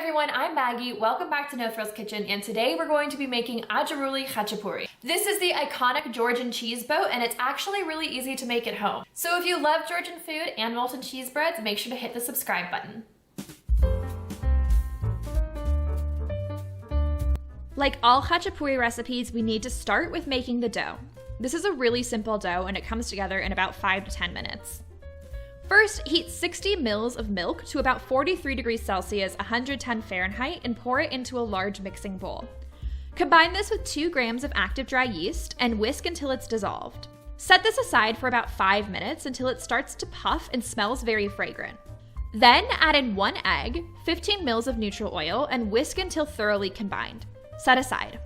everyone, I'm Maggie. Welcome back to No Frills Kitchen, and today we're going to be making Adjaruli Khachapuri. This is the iconic Georgian cheese boat, and it's actually really easy to make at home. So if you love Georgian food and molten cheese breads, make sure to hit the subscribe button. Like all khachapuri recipes, we need to start with making the dough. This is a really simple dough, and it comes together in about 5 to 10 minutes. First, heat 60 mils of milk to about 43 degrees Celsius, 110 Fahrenheit, and pour it into a large mixing bowl. Combine this with 2 grams of active dry yeast and whisk until it's dissolved. Set this aside for about 5 minutes until it starts to puff and smells very fragrant. Then add in 1 egg, 15 mils of neutral oil, and whisk until thoroughly combined. Set aside.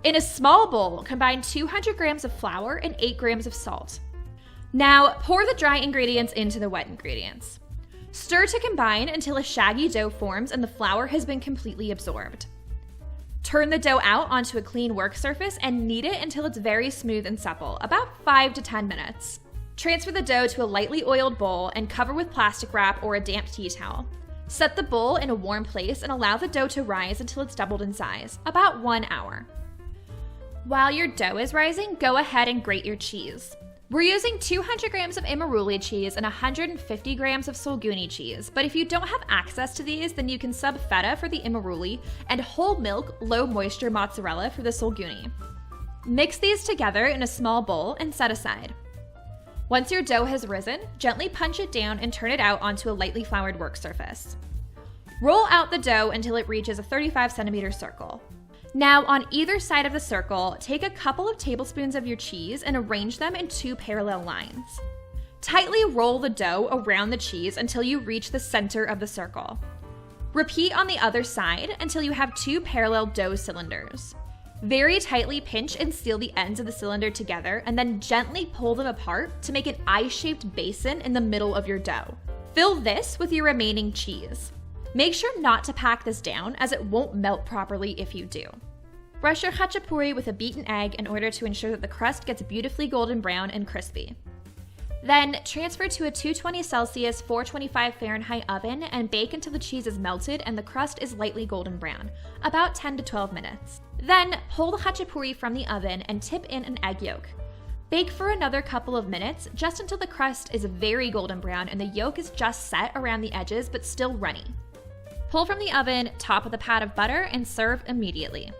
In a small bowl, combine 200 grams of flour and 8 grams of salt. Now, pour the dry ingredients into the wet ingredients. Stir to combine until a shaggy dough forms and the flour has been completely absorbed. Turn the dough out onto a clean work surface and knead it until it's very smooth and supple, about 5 to 10 minutes. Transfer the dough to a lightly oiled bowl and cover with plastic wrap or a damp tea towel. Set the bowl in a warm place and allow the dough to rise until it's doubled in size, about 1 hour. While your dough is rising, go ahead and grate your cheese. We're using 200 grams of Adjaruli cheese and 150 grams of Sulguni cheese, but if you don't have access to these, then you can sub feta for the Adjaruli and whole milk, low moisture mozzarella for the Sulguni. Mix these together in a small bowl and set aside. Once your dough has risen, gently punch it down and turn it out onto a lightly floured work surface. Roll out the dough until it reaches a 35 centimeter circle. Now, on either side of the circle, take a couple of tablespoons of your cheese and arrange them in 2 parallel lines. Tightly roll the dough around the cheese until you reach the center of the circle. Repeat on the other side until you have 2 parallel dough cylinders. Very tightly pinch and seal the ends of the cylinder together and then gently pull them apart to make an eye-shaped basin in the middle of your dough. Fill this with your remaining cheese. Make sure not to pack this down as it won't melt properly if you do. Brush your khachapuri with a beaten egg in order to ensure that the crust gets beautifully golden brown and crispy. Then transfer to a 220 Celsius, 425 Fahrenheit oven and bake until the cheese is melted and the crust is lightly golden brown, about 10 to 12 minutes. Then pull the khachapuri from the oven and tip in an egg yolk. Bake for another couple of minutes, just until the crust is very golden brown and the yolk is just set around the edges but still runny. Pull from the oven, top with a pat of butter, and serve immediately.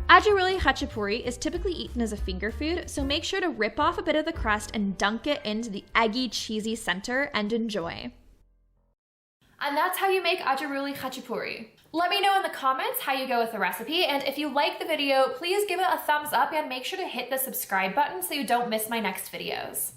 Adjaruli Khachapuri is typically eaten as a finger food, so make sure to rip off a bit of the crust and dunk it into the eggy, cheesy center and enjoy. And that's how you make Adjaruli Khachapuri. Let me know in the comments how you go with the recipe, and if you like the video, please give it a thumbs up and make sure to hit the subscribe button so you don't miss my next videos.